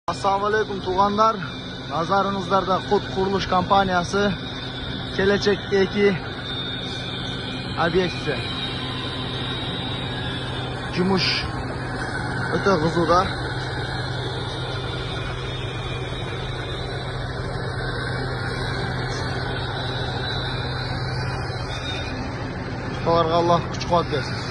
Assalomu alaykum tug'anlar. Nazaringizda Qut qurilish kompaniyasi kelajak eki obyekti. Yumush o'ta huzurda. Ularga Alloh kuch-quvvat bersin.